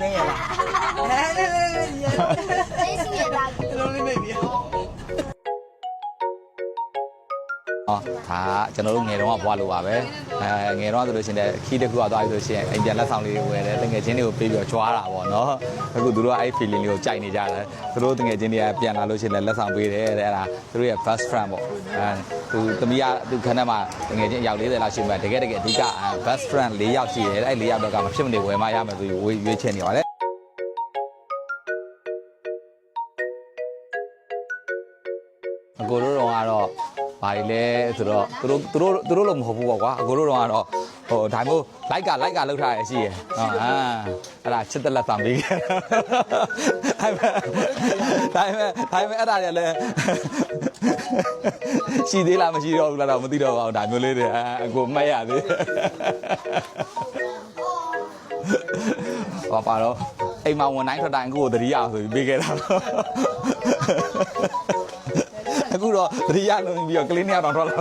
နေရလား没事也拉。 လုံးလေးမိတ်ပြီ ဒါကျွန်တော်တို့ငယ်တော့ဘွားလို့ပါပဲငယ်တော့ဆိုလို့ရှိရင်ခီးတစ်ခုသွားပြီဆိုရှင်အိမ်ပြန်လက်ဆောင်လေးဝယ်တယ်တငယ်ချင်းတွေကိုပေးပြီးကြွားတာပေါ့နော်အခုသူတို့ကအဲ့ feeling လေးကိုကြိုက်နေကြတယ်သူတို့တငယ်ချင်းတွေကပြန်လာလို့ရှိရင်လက်ဆောင်ပေးတယ်တဲ့အဲ့ဒါသူတို့ရဲ့ best friend ပေါ့သူသမီးကသူခန်းထဲမှာတငယ်ချင်းအယောက်40လောက်ရှိမှတကယ်အဓိက best friend 4ယောက်ရှိတယ်အဲ့4ယောက်တော့ကမဖြစ်မနေဝယ်မရမယ်ဆိုပြီးရွေးချယ်နေပါတယ်အကိုတို့တော့ကတော့ဘာလဲဆိုတော့သူတို့လို့မဟုတ်ဘူးပေါ့ကွာအကိုတို့တော့ကတော့ဟိုဒါမျိုးလိုက်ကလောက်ထားရရှိရယ်အဲ့ဒါချစ်တဲ့လက်ဆောင်ပေးခဲ့ဒါပေမဲ့အဲ့ဒါတွေလည်းရှိသေးလားမရှိတော့ဘူးလားတော့မသိတော့ပါဘူးဒါမျိုးလေးတွေအကိုမှတ်ရသေးဟောပါတော့အိမ်မှာဝန်တိုင်းထွက်တိုင်းကိုသတိရအောင်ဆိုပြီးပေးခဲ့တာအခုတော့သတိရလို့ပြီးတော့ကလေးနှစ်ယောက်တော့ထွက်လာ